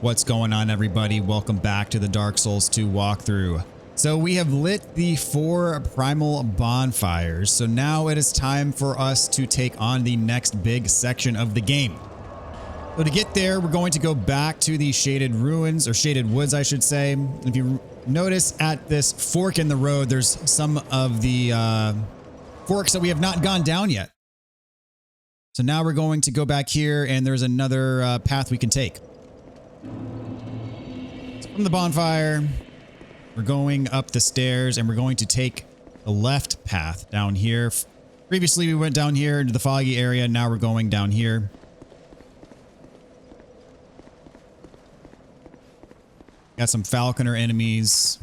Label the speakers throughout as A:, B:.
A: What's going on, everybody? Welcome back to the Dark Souls 2 walkthrough. So we have lit the 4 primal bonfires. So now it is time for us to take on the next big section of the game. So to get there, we're going to go back to the shaded ruins, or shaded woods, I should say. If you notice at this fork in the road, there's some of the forks that we have not gone down yet. So now we're going to go back here, and there's another path we can take. So from the bonfire, we're going up the stairs, and we're going to take the left path down here. Previously, we went down here into the foggy area. Now we're going down here. Got some falconer enemies.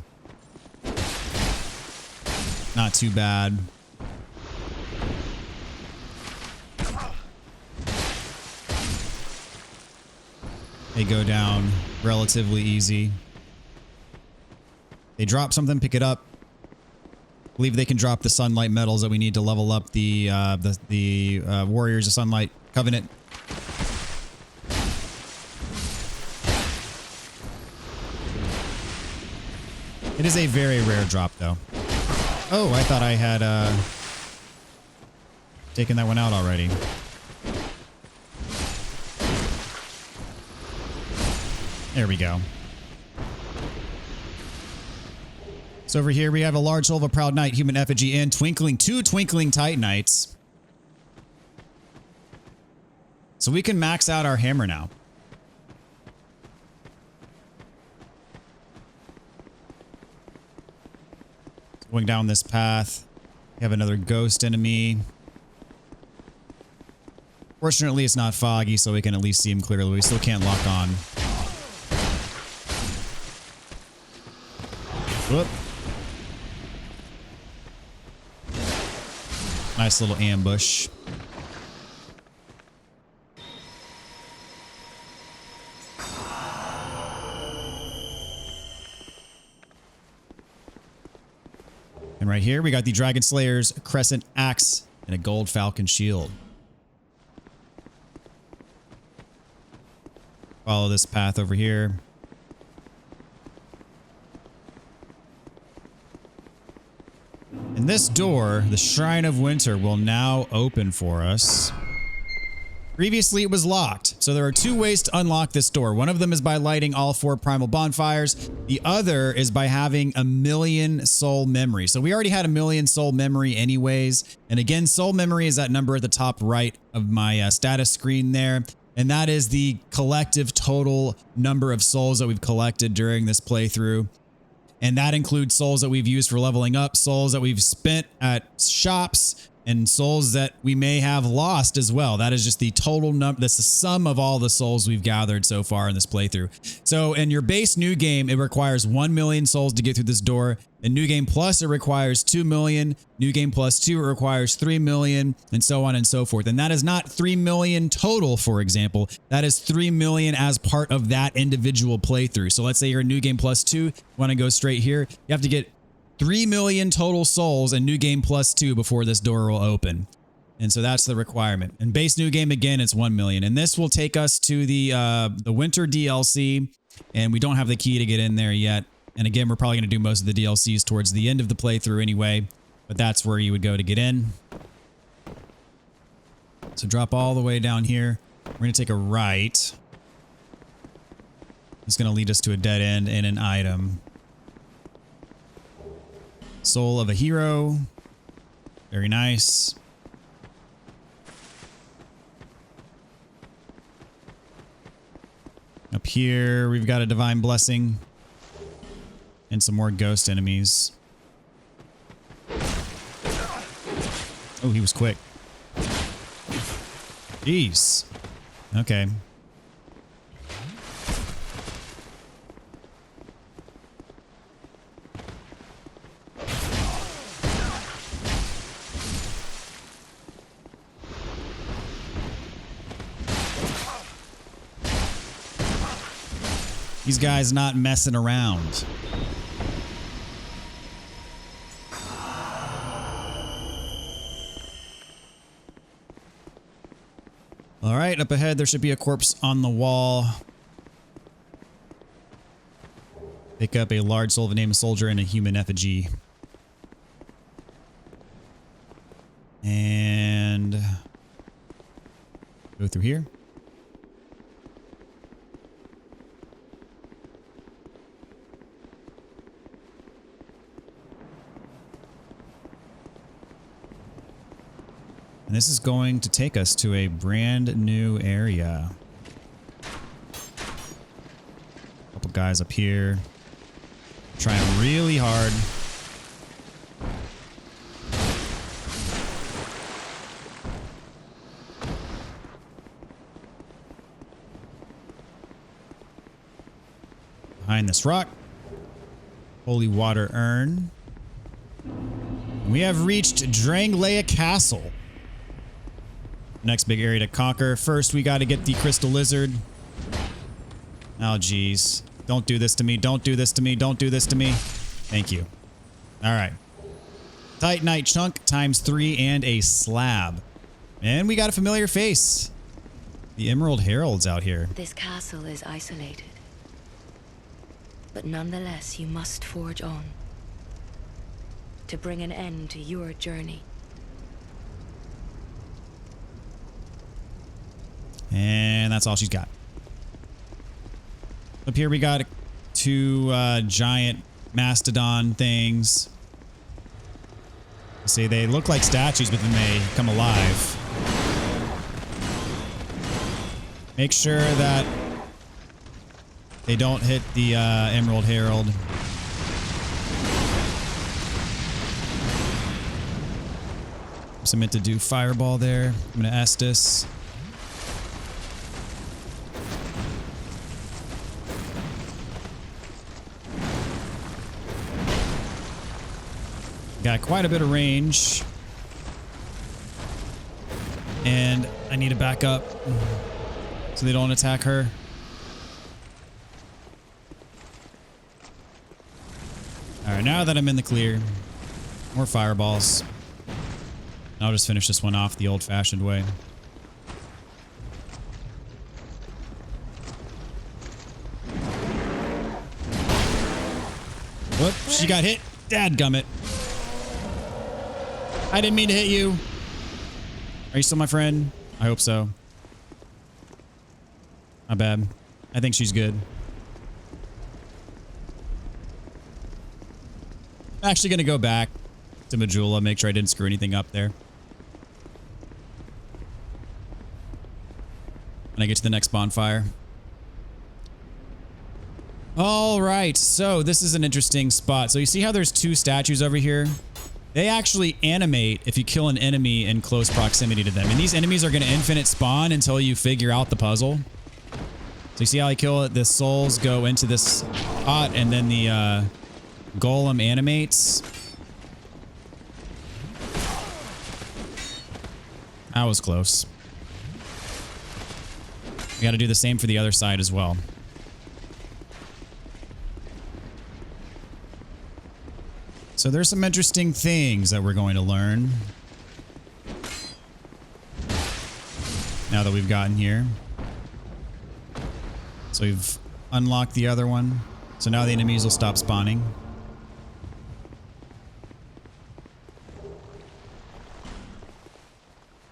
A: Not too bad. They go down relatively easy. They drop something, pick it up. I believe they can drop the sunlight metals that we need to level up the Warriors of Sunlight Covenant. It is a very rare drop, though. Oh, I thought I had taken that one out already. There we go. So over here we have a large soul of a proud knight, human effigy, and two twinkling titanites. So we can max out our hammer now. Going down this path, we have another ghost enemy. Fortunately, it's not foggy, so we can at least see him clearly. We still can't lock on. Whoop. Nice little ambush. And right here, we got the Dragon Slayer's Crescent Axe and a Gold Falcon Shield. Follow this path over here. And this door, the Shrine of Winter, will now open for us. Previously, it was locked, so there are 2 ways to unlock this door. One of them is by lighting all 4 primal bonfires. The other is by having 1,000,000 soul memory. So we already had 1,000,000 soul memory anyways. And again, soul memory is that number at the top right of my status screen there. And that is the collective total number of souls that we've collected during this playthrough. And that includes souls that we've used for leveling up, souls that we've spent at shops, and souls that we may have lost as well. That is just the total number. That's the sum of all the souls we've gathered so far in this playthrough. So in your base new game, it requires 1,000,000 souls to get through this door. In New Game Plus, it requires 2,000,000. New Game Plus 2, it requires 3,000,000, and so on and so forth. And that is not 3,000,000 total, for example. That is 3,000,000 as part of that individual playthrough. So let's say you're in New Game Plus 2, want to go straight here. You have to get 3,000,000 total souls in New Game Plus 2 before this door will open. And so that's the requirement. In base New Game, again, it's 1,000,000. And this will take us to the Winter DLC, and we don't have the key to get in there yet. And again, we're probably going to do most of the DLCs towards the end of the playthrough anyway, but that's where you would go to get in. So drop all the way down here. We're going to take a right. It's going to lead us to a dead end and an item. Soul of a hero. Very nice. Up here, we've got a divine blessing. And some more ghost enemies. Oh, he was quick. Jeez. Okay. These guys not messing around. All right, up ahead, there should be a corpse on the wall. Pick up a large soul of a nameless soldier and a human effigy. And go through here. And this is going to take us to a brand new area. Couple guys up here. Trying really hard. Behind this rock. Holy water urn. We have reached Drangleic Castle. Next big area to conquer. First, we got to get the crystal lizard. Oh, geez. Don't do this to me. Don't do this to me. Don't do this to me. Thank you. All right. Titanite chunk times 3 and a slab. And we got a familiar face. The Emerald Herald's out here.
B: This castle is isolated. But nonetheless, you must forge on. To bring an end to your journey.
A: And that's all she's got. Up here we got 2 giant mastodon things. See, they look like statues, but then they come alive. Make sure that they don't hit the Emerald Herald. So I meant to do fireball there. I'm going to Estus. Got quite a bit of range. And I need to back up so they don't attack her. Alright, now that I'm in the clear, more fireballs. I'll just finish this one off the old-fashioned way. Whoop, she got hit. Dadgummit. I didn't mean to hit you. Are you still my friend? I hope so. Not bad. I think she's good. I'm actually going to go back to Majula, make sure I didn't screw anything up there. When I get to the next bonfire. All right, so this is an interesting spot. So you see how there's 2 statues over here? They actually animate if you kill an enemy in close proximity to them. And these enemies are going to infinite spawn until you figure out the puzzle. So you see how I kill it? The souls go into this pot and then the golem animates. That was close. We got to do the same for the other side as well. So there's some interesting things that we're going to learn now that we've gotten here. So we've unlocked the other one. So now the enemies will stop spawning.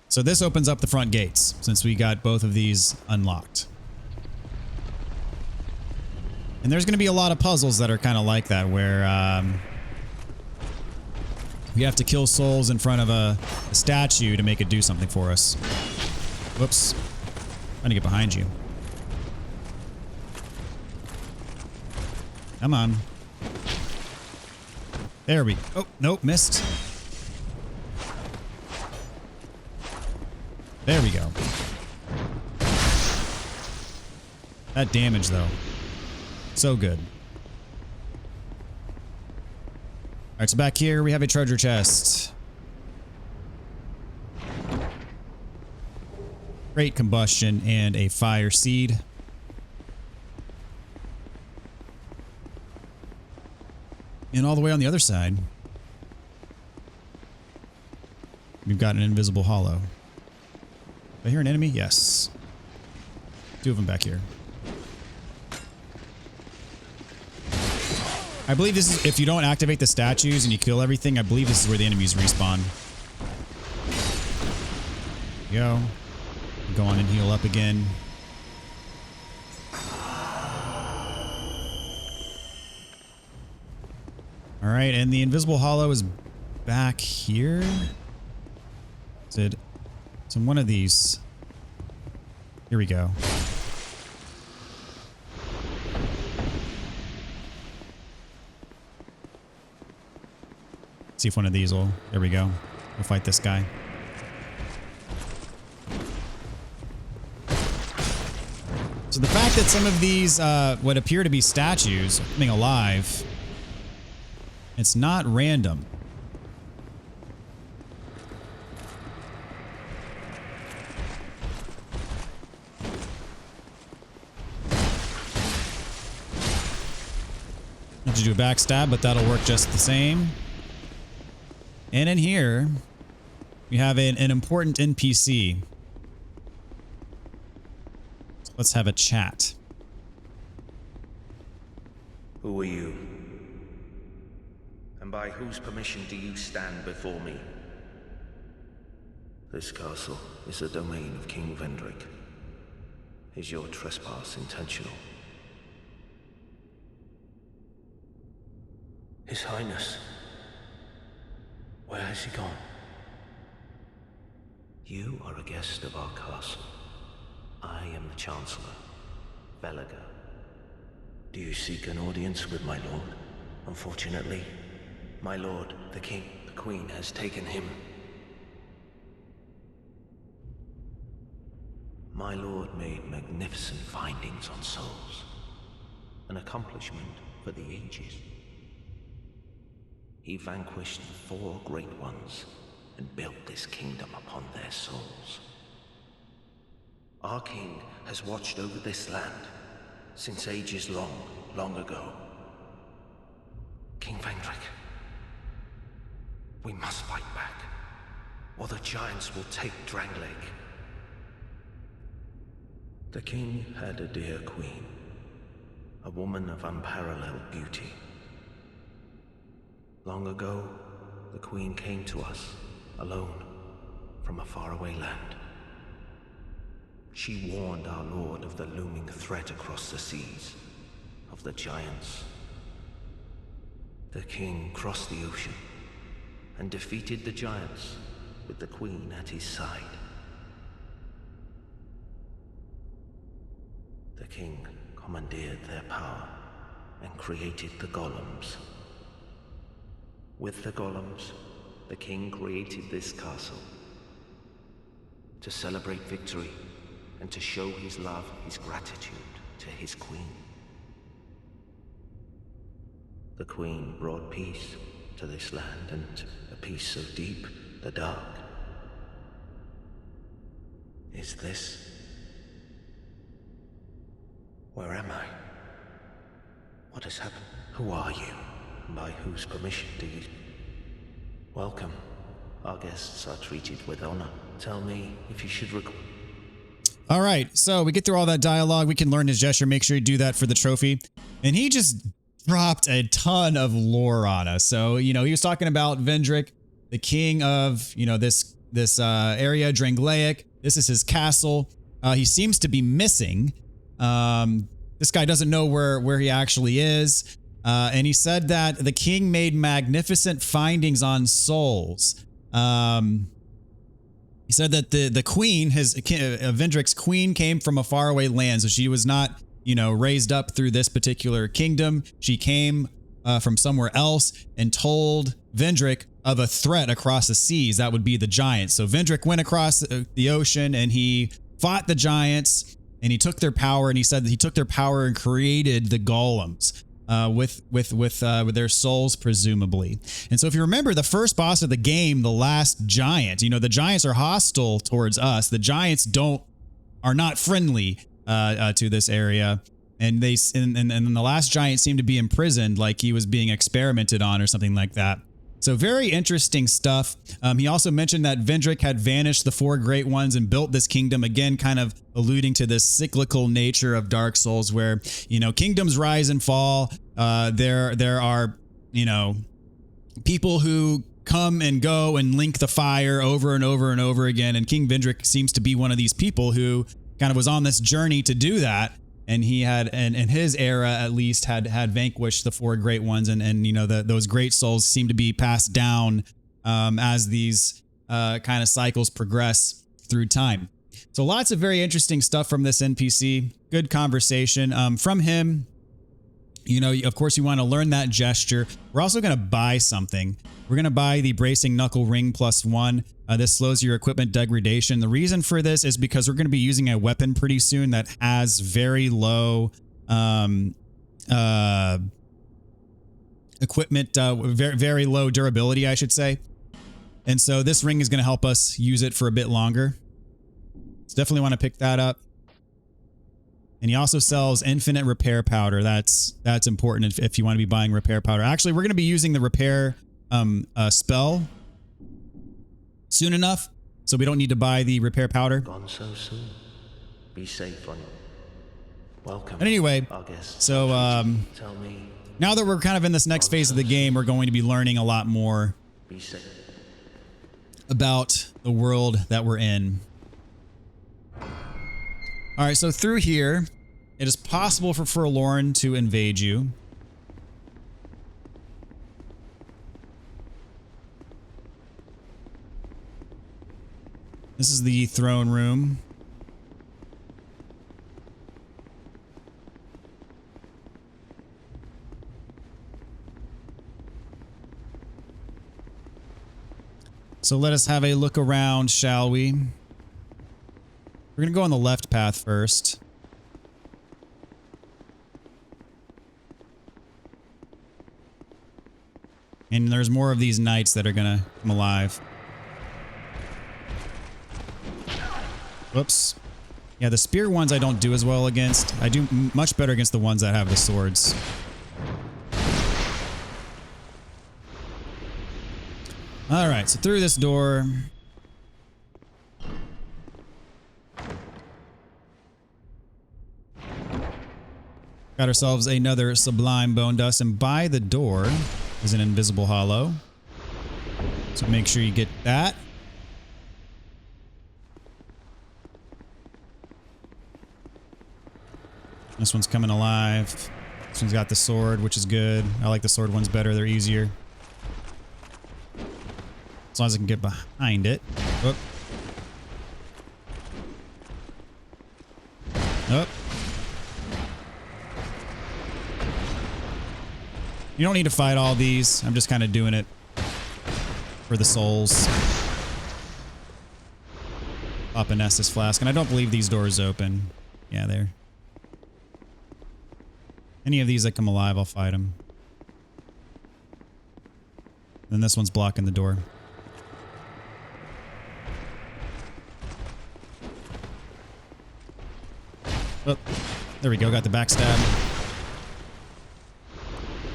A: So this opens up the front gates since we got both of these unlocked. And there's going to be a lot of puzzles that are kind of like that where we have to kill souls in front of a statue to make it do something for us. Whoops. Trying to get behind you. Come on. There we go. Oh, nope, missed. There we go. That damage, though. So good. Alright, so back here we have a treasure chest. Great combustion and a fire seed. And all the way on the other side, we've got an invisible hollow. Did I hear an enemy? Yes. 2 of them back here. I believe this is, if you don't activate the statues and you kill everything, I believe this is where the enemies respawn. There you go. Go on and heal up again. All right, and the invisible hollow is back here. Is it? It's in one of these. Here we go. See if one of these will. There we go. We'll fight this guy. So the fact that some of these what appear to be statues are coming alive, it's not random. Need to do a backstab, but that'll work just the same. And in here, we have an important NPC. So let's have a chat.
C: Who are you? And by whose permission do you stand before me? This castle is the domain of King Vendrick. Is your trespass intentional? His Highness. Where has he gone? You are a guest of our castle. I am the Chancellor, Velager. Do you seek an audience with my lord? Unfortunately, my lord, the king, the queen, has taken him. My lord made magnificent findings on souls, an accomplishment for the ages. He vanquished the 4 great ones and built this kingdom upon their souls. Our king has watched over this land since ages long, long ago. King Vendrick, we must fight back, or the giants will take Drangleic. The king had a dear queen, a woman of unparalleled beauty. Long ago, the queen came to us, alone, from a faraway land. She warned our lord of the looming threat across the seas, of the giants. The king crossed the ocean and defeated the giants with the queen at his side. The king commandeered their power and created the golems. With the golems, the king created this castle to celebrate victory and to show his love, his gratitude to his queen. The queen brought peace to this land, and a peace so deep, the dark. Is this? Where am I? What has happened? Who are you? By whose permission do you... Welcome. Our guests are treated with honor. Tell me if you should
A: All right, so we get through all that dialogue. We can learn his gesture. Make sure you do that for the trophy. And he just dropped a ton of lore on us. So, you know, he was talking about Vendrick, the king of, you know, this area, Drangleic. This is his castle. He seems to be missing. This guy doesn't know where he actually is. And he said that the king made magnificent findings on souls. He said that the queen, Vendrick's queen, came from a faraway land, so she was not, you know, raised up through this particular kingdom. She came from somewhere else and told Vendrick of a threat across the seas. That would be the giants. So Vendrick went across the ocean and he fought the giants and he took their power. And he said that he took their power and created the golems. With their souls, presumably. And so if you remember the first boss of the game, the last giant, you know, the giants are hostile towards us. The giants are not friendly to this area. And and the last giant seemed to be imprisoned, like he was being experimented on or something like that. So very interesting stuff. He also mentioned that Vendrick had vanished the 4 Great Ones and built this kingdom, again, kind of alluding to this cyclical nature of Dark Souls where, you know, kingdoms rise and fall. There are, you know, people who come and go and link the fire over and over and over again. And King Vendrick seems to be one of these people who kind of was on this journey to do that. And he had, in his era at least, had vanquished the 4 Great Ones, and you know those great souls seem to be passed down as these kind of cycles progress through time. So lots of very interesting stuff from this NPC. Good conversation from him. You know, of course, you want to learn that gesture. We're also going to buy something. We're going to buy the Bracing Knuckle Ring +1. This slows your equipment degradation. The reason for this is because we're going to be using a weapon pretty soon that has very low equipment, very low durability, I should say. And so this ring is going to help us use it for a bit longer. So definitely want to pick that up. And he also sells infinite repair powder. That's important if you want to be buying repair powder. Actually, we're going to be using the repair spell soon enough, so we don't need to buy the repair powder.
C: Gone so soon. Be safe on. Welcome.
A: But anyway, so
C: tell me.
A: Now that we're kind of in this next phase of the game, we're going to be learning a lot more about the world that we're in. All right, so through here, it is possible for Forlorn to invade you. This is the throne room. So let us have a look around, shall we? We're going to go on the left path first. And there's more of these knights that are going to come alive. Whoops. Yeah, the spear ones I don't do as well against. I do much better against the ones that have the swords. All right, so through this door. Got ourselves another Sublime Bone Dust, and by the door is an Invisible Hollow. So make sure you get that. This one's coming alive. This one's got the sword, which is good. I like the sword ones better. They're easier. As long as I can get behind it. Whoop. Up. You don't need to fight all these. I'm just kind of doing it for the souls. Pop an Estus Flask. And I don't believe these doors open. Yeah, they're... Any of these that come alive, I'll fight them. Then this one's blocking the door. Oh, there we go. Got the backstab.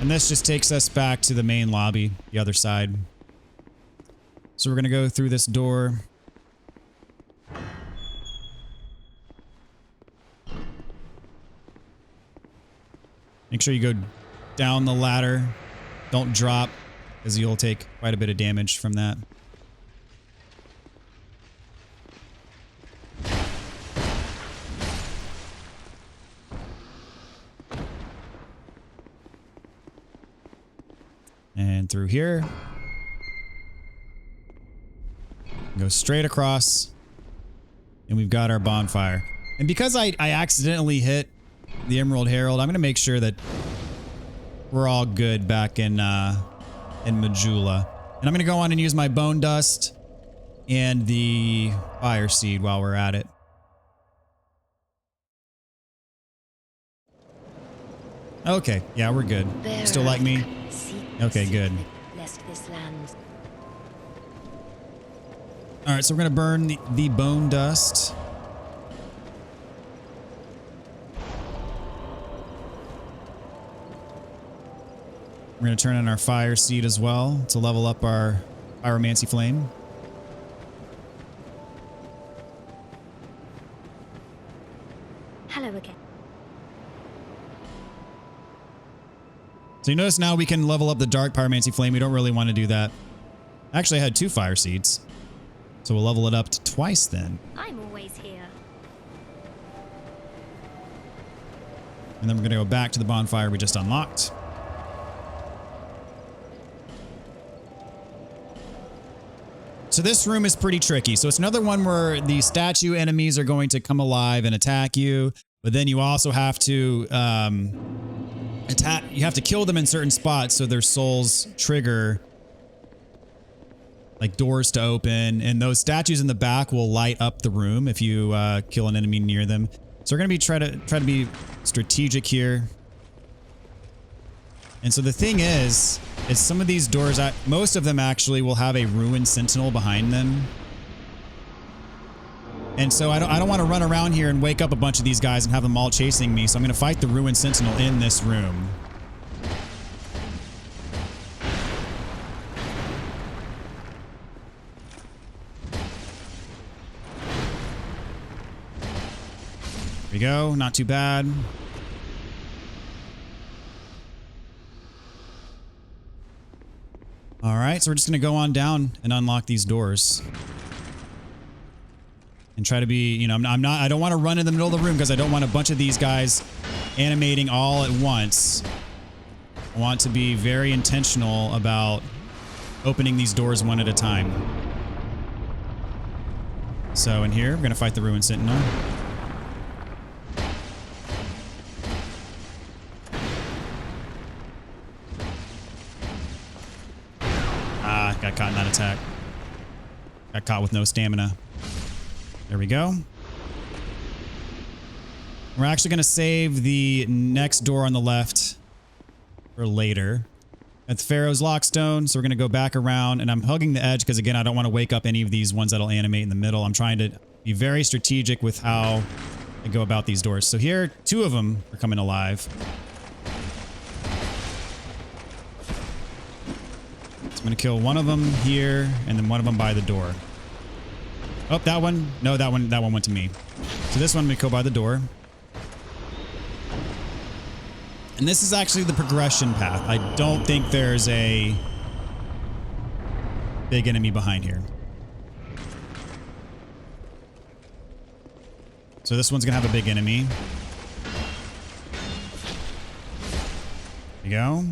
A: And this just takes us back to the main lobby, the other side. So we're going to go through this door. Make sure you go down the ladder. Don't drop, because you'll take quite a bit of damage from that. And through here. Go straight across. And we've got our bonfire. And because I accidentally hit the Emerald Herald, I'm going to make sure that we're all good back in Majula. And I'm going to go on and use my Bone Dust and the Fire Seed while we're at it. Okay, yeah, we're good. Still like me? Okay, good. Alright, so we're going to burn the Bone Dust. We're going to turn on our fire seed as well to level up our pyromancy flame.
D: Hello again.
A: So you notice now we can level up the dark pyromancy flame. We don't really want to do that. Actually, I had 2 fire seeds. So we'll level it up to twice then.
D: I'm always here.
A: And then we're going to go back to the bonfire we just unlocked. So this room is pretty tricky. So it's another one where the statue enemies are going to come alive and attack you. But then you also have to you have to kill them in certain spots so their souls trigger like doors to open, and those statues in the back will light up the room if you kill an enemy near them. So we're gonna be try to be strategic here. And so the thing is some of these doors, most of them actually will have a ruined sentinel behind them. And so I don't want to run around here and wake up a bunch of these guys and have them all chasing me. So I'm going to fight the ruined sentinel in this room. There we go. Not too bad. All right, so we're just going to go on down and unlock these doors. And try to be, you know, I don't want to run in the middle of the room because I don't want a bunch of these guys animating all at once. I want to be very intentional about opening these doors one at a time. So in here, we're going to fight the ruined sentinel. Ah, got caught in that attack. Got caught with no stamina. There we go. We're actually going to save the next door on the left for later. At the Pharaoh's Lockstone, so we're going to go back around, and I'm hugging the edge because, again, I don't want to wake up any of these ones that'll animate in the middle. I'm trying to be very strategic with how I go about these doors. So here, 2 of them are coming alive. So I'm going to kill one of them here, and then one of them by the door. Oh, that one. No, that one went to me. So this one we go by the door. And this is actually the progression path. I don't think there's a big enemy behind here. So this one's going to have a big enemy. There we go.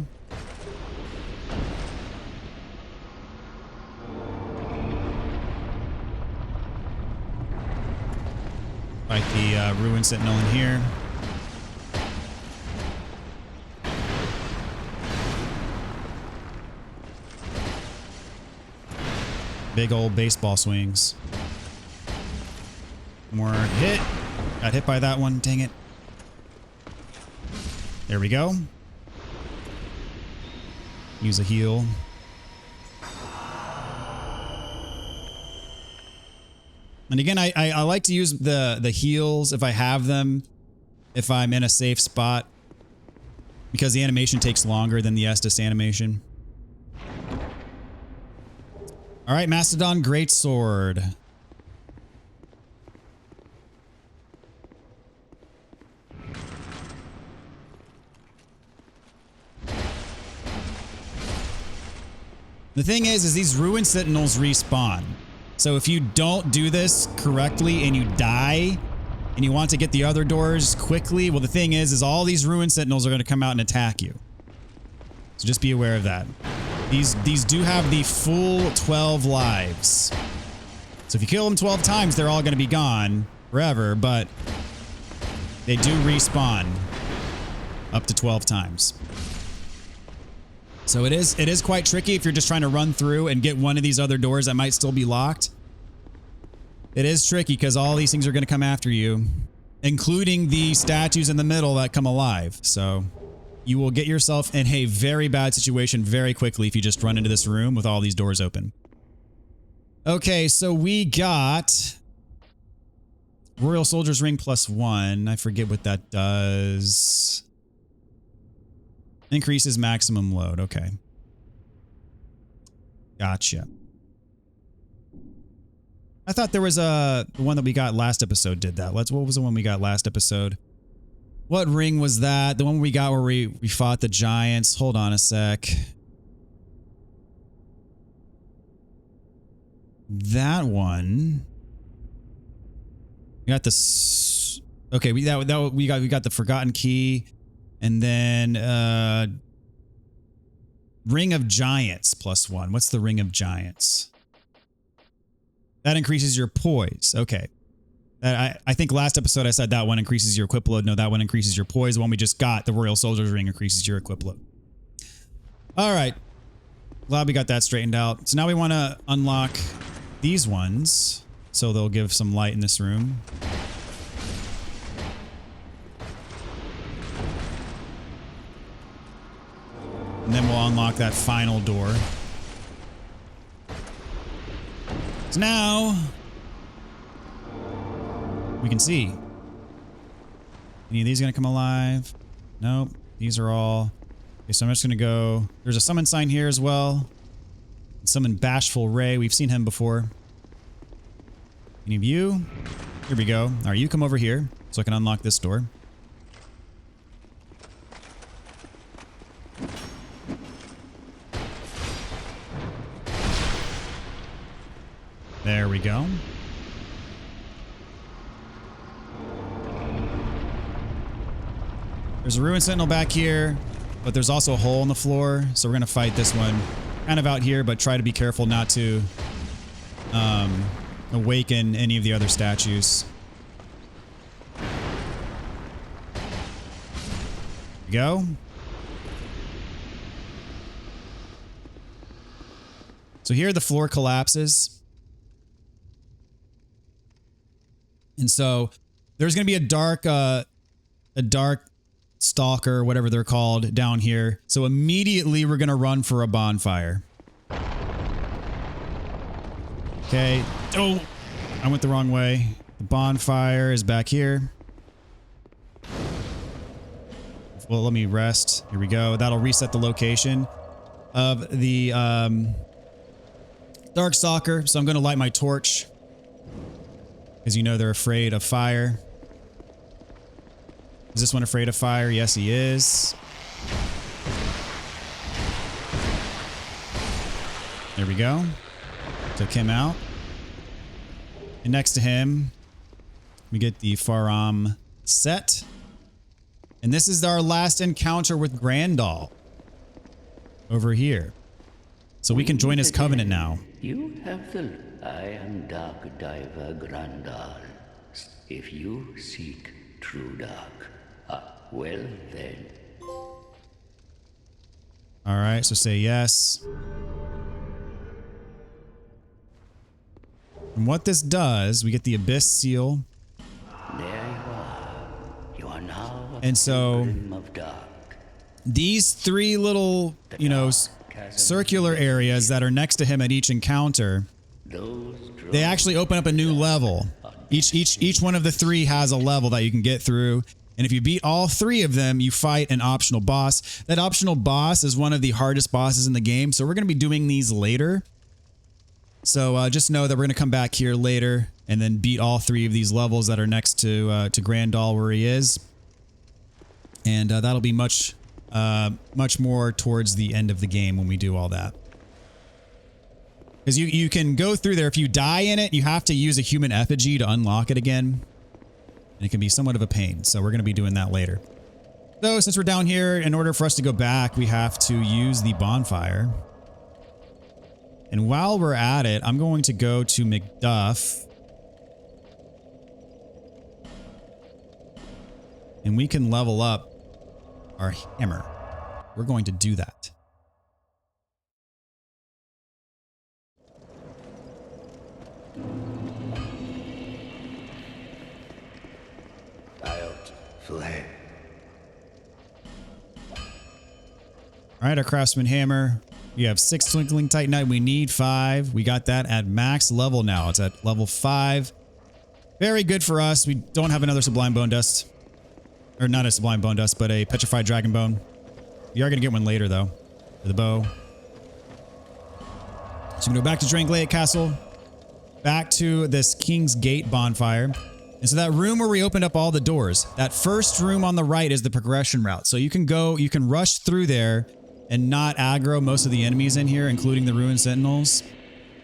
A: Fight the ruined sentinel in here. Big old baseball swings. More hit. Got hit by that one. Dang it. There we go. Use a heal. And again, I like to use the heals if I have them, if I'm in a safe spot, because the animation takes longer than the Estus animation. All right, Mastodon Greatsword. The thing is these ruined sentinels respawn. So if you don't do this correctly and you die and you want to get the other doors quickly, well, the thing is all these ruined sentinels are going to come out and attack you. So just be aware of that. These do have the full 12 lives. So if you kill them 12 times, they're all going to be gone forever, but they do respawn up to 12 times. So it is quite tricky if you're just trying to run through and get one of these other doors that might still be locked. It is tricky because all these things are going to come after you, including the statues in the middle that come alive. So you will get yourself in a very bad situation very quickly if you just run into this room with all these doors open. Okay, so we got Royal Soldier's Ring +1. I forget what that does. Increases maximum load. Okay. Gotcha. I thought there was the one that we got last episode did that. What was the one we got last episode? What ring was that? The one we got where we fought the giants. Hold on a sec. That one. We got this. Okay, we got the forgotten key, and then Ring of Giants +1. What's the Ring of Giants? That increases your poise. Okay. I think last episode I said that one increases your equip load. No, that one increases your poise. The one we just got, the Royal Soldier's Ring, increases your equip load. All right. Glad we got that straightened out. So now we want to unlock these ones, so they'll give some light in this room. And then we'll unlock that final door. So now we can see. Any of these gonna come alive? Nope. These are all. Okay, so I'm just gonna go. There's a summon sign here as well. Summon Bashful Ray. We've seen him before. Any of you? Here we go. All right, you come over here so I can unlock this door. There we go. There's a Ruin Sentinel back here, but there's also a hole in the floor, so we're going to fight this one kind of out here, but try to be careful not to awaken any of the other statues. There we go. So here the floor collapses. And so there's going to be a dark stalker, whatever they're called, down here. So immediately we're going to run for a bonfire. Okay. Oh, I went the wrong way. The bonfire is back here. Well, let me rest. Here we go. That'll reset the location of the dark stalker. So I'm going to light my torch, because you know they're afraid of fire. Is this one afraid of fire? Yes, he is. There we go. Took him out. And next to him, we get the Faram set. And this is our last encounter with Grandal over here. So we can join his covenant now.
D: You have the... I am Dark Diver Grandal. If you seek true dark, well then.
A: All right, so say yes. And what this does, we get the Abyss Seal.
D: There you are. You are now
A: And so
D: of dark.
A: These three little, you know, circular areas that are next to him at each encounter, they actually open up a new level. Each one of the three has a level that you can get through. And if you beat all three of them, you fight an optional boss. That optional boss is one of the hardest bosses in the game. So we're going to be doing these later. So just know that we're going to come back here later and then beat all three of these levels that are next to Grandal where he is. And that'll be much more towards the end of the game when we do all that. Because you can go through there. If you die in it, you have to use a human effigy to unlock it again. And it can be somewhat of a pain. So we're going to be doing that later. So since we're down here, in order for us to go back, we have to use the bonfire. And while we're at it, I'm going to go to Macduff. And we can level up our hammer. We're going to do that. All right, our Craftsman Hammer. We have 6 Twinkling Titanite. We need 5. We got that at max level now. It's at level 5. Very good for us. We don't have another Sublime Bone Dust. Or not a Sublime Bone Dust, but a Petrified Dragon Bone. We are going to get one later, though, for the bow. So we go back to Drangleic Castle, back to this King's Gate bonfire. And so that room where we opened up all the doors, that first room on the right is the progression route. So you can go, you can rush through there and not aggro most of the enemies in here, including the Ruined Sentinels.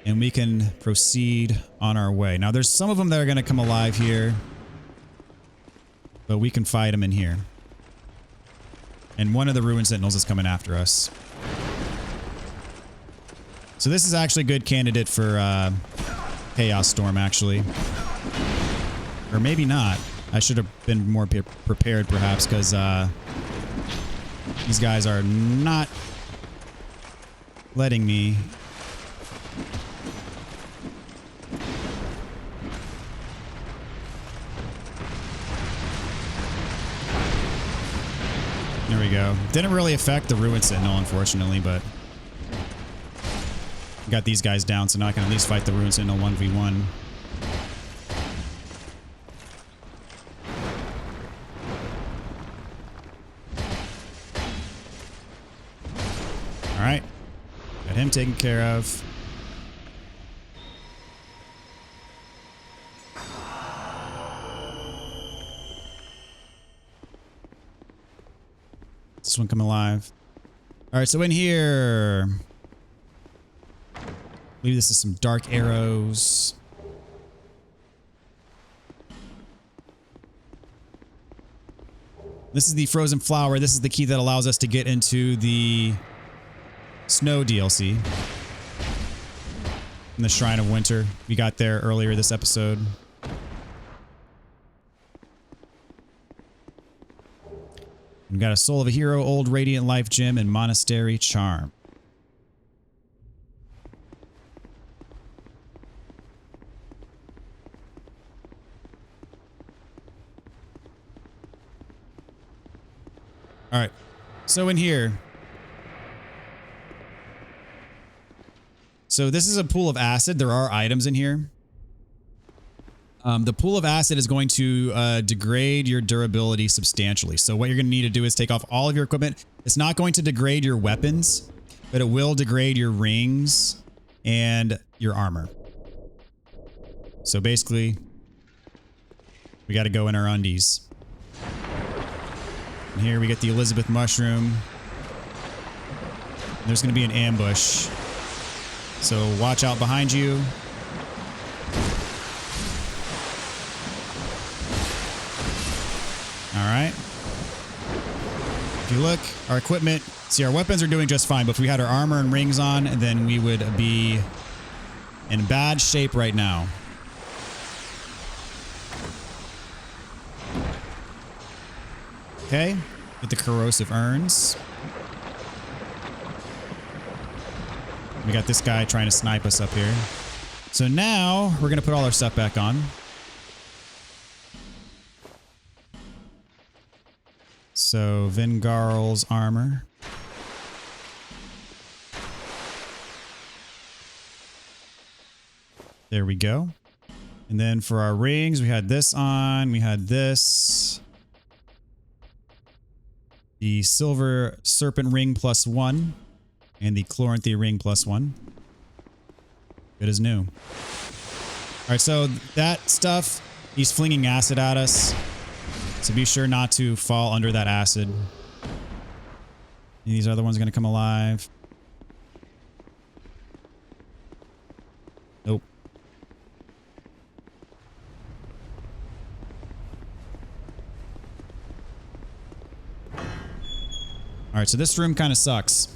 A: And we can proceed on our way. Now there's some of them that are going to come alive here, but we can fight them in here. And one of the Ruined Sentinels is coming after us. So this is actually a good candidate for Chaos Storm, actually. Or maybe not. I should have been more prepared, perhaps, because these guys are not letting me. There we go. Didn't really affect the Ruined Sentinel, unfortunately, but got these guys down, so now I can at least fight the Ruined Sentinel 1v1. Alright. Got him taken care of. This one come alive. Alright, so in here, I believe this is some dark arrows. This is the frozen flower. This is the key that allows us to get into the snow DLC. In the Shrine of Winter. We got there earlier this episode. We've got a Soul of a Hero, Old Radiant Life Gem, and Monastery Charm. All right. So in here. So this is a pool of acid. There are items in here. The pool of acid is going to degrade your durability substantially. So what you're going to need to do is take off all of your equipment. It's not going to degrade your weapons, but it will degrade your rings and your armor. So basically, we got to go in our undies. And here we get the Elizabeth Mushroom. There's going to be an ambush. So watch out behind you. All right. If you look, our equipment, see, our weapons are doing just fine, but if we had our armor and rings on, then we would be in bad shape right now. Okay, get the corrosive urns. We got this guy trying to snipe us up here. So now we're going to put all our stuff back on. So Vingarl's armor. There we go. And then for our rings, we had this on. We had this. The Silver Serpent Ring +1. And the Chloranthy Ring +1. Good as new. Alright, so that stuff, he's flinging acid at us. So be sure not to fall under that acid. These other ones are going to come alive. Nope. Alright, so this room kind of sucks.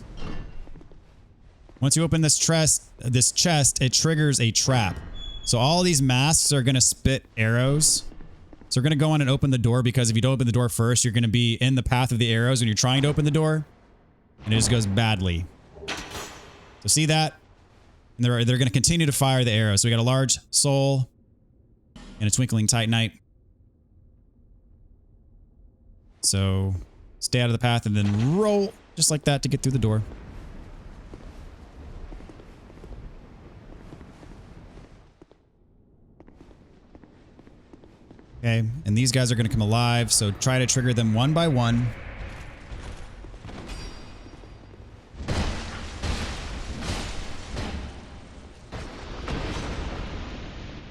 A: Once you open this chest, it triggers a trap. So all these masks are going to spit arrows. So we're going to go on and open the door, because if you don't open the door first, you're going to be in the path of the arrows when you're trying to open the door. And it just goes badly. So see that? And they're going to continue to fire the arrows. So we got a large soul and a twinkling titanite. So stay out of the path and then roll just like that to get through the door. Okay, and these guys are going to come alive, so try to trigger them one by one.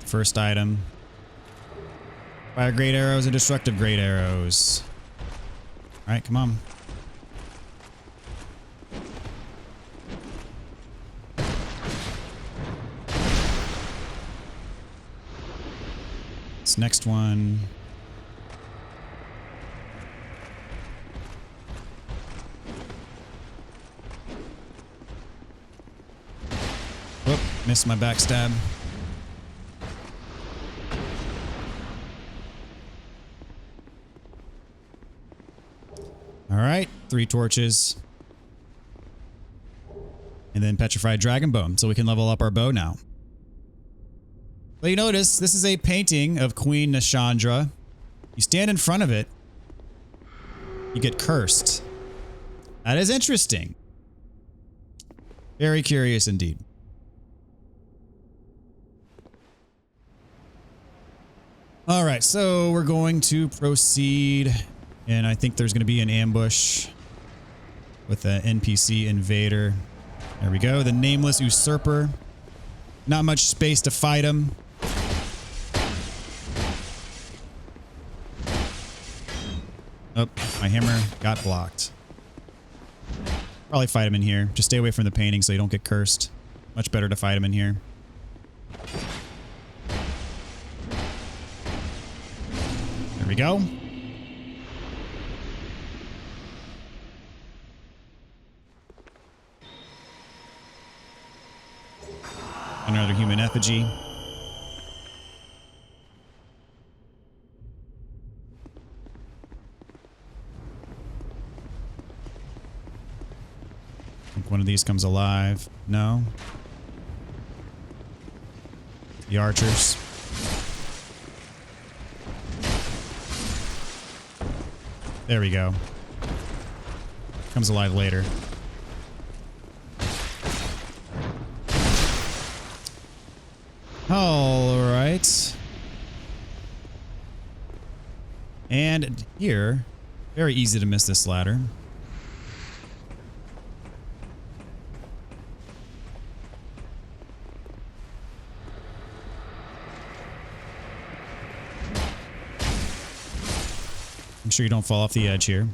A: First item. Fire great arrows and destructive great arrows. All right, come on. This next one. Whoop, missed my backstab. All right, 3 torches. And then petrified dragon bone, so we can level up our bow now. But you notice, this is a painting of Queen Nashandra. You stand in front of it, you get cursed. That is interesting. Very curious indeed. All right, so we're going to proceed, and I think there's going to be an ambush with the NPC invader. There we go, the nameless usurper. Not much space to fight him. Oh, my hammer got blocked. Probably fight him in here. Just stay away from the painting so you don't get cursed. Much better to fight him in here. There we go. Another human effigy. I think one of these comes alive. No. The archers. There we go. Comes alive later. All right. And here, very easy to miss this ladder. Make sure you don't fall off the edge here.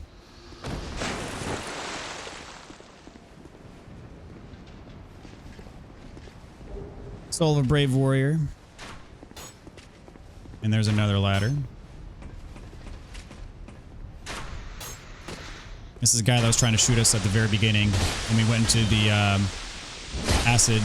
A: Soul of a brave warrior. And there's another ladder. This is a guy that was trying to shoot us at the very beginning when we went into the acid.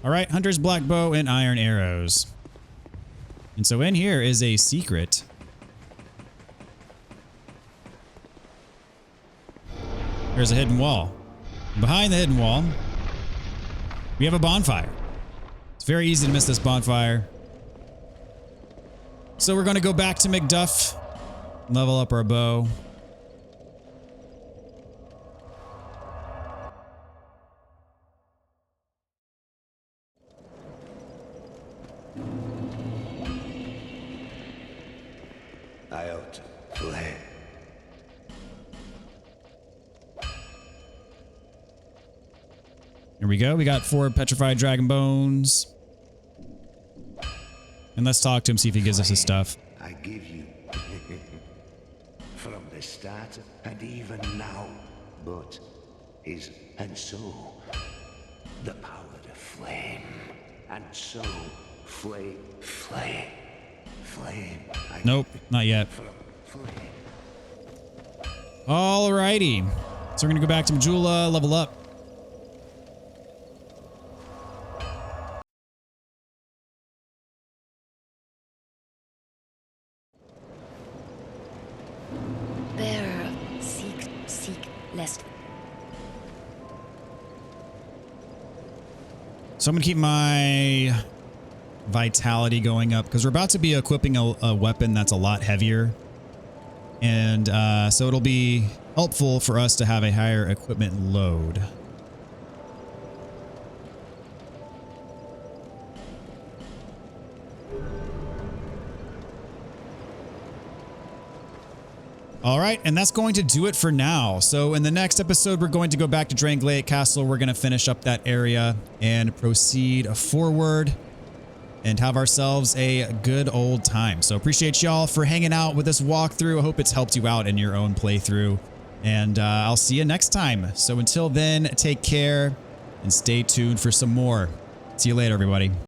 A: All right, Hunter's black bow and iron arrows. And so in here is a secret. There's a hidden wall. Behind the hidden wall, we have a bonfire. It's very easy to miss this bonfire. So we're going to go back to McDuff, level up our bow.
C: I ought to play.
A: Here we go. We got 4 petrified dragon bones. And let's talk to him, see if he gives us his stuff.
C: I give you from the start and even now, but is and so the power to flame, and so flame.
A: Nope, not yet. Alrighty. So we're gonna go back to Majula, level up.
B: Bearer, seek, lest.
A: So I'm gonna keep my vitality going up because we're about to be equipping a weapon that's a lot heavier. And so it'll be helpful for us to have a higher equipment load. All right, and that's going to do it for now. So in the next episode, we're going to go back to Drangleic Castle. We're going to finish up that area and proceed forward and have ourselves a good old time. So appreciate y'all for hanging out with this walkthrough. I hope it's helped you out in your own playthrough. And I'll see you next time. So until then, take care and stay tuned for some more. See you later, everybody.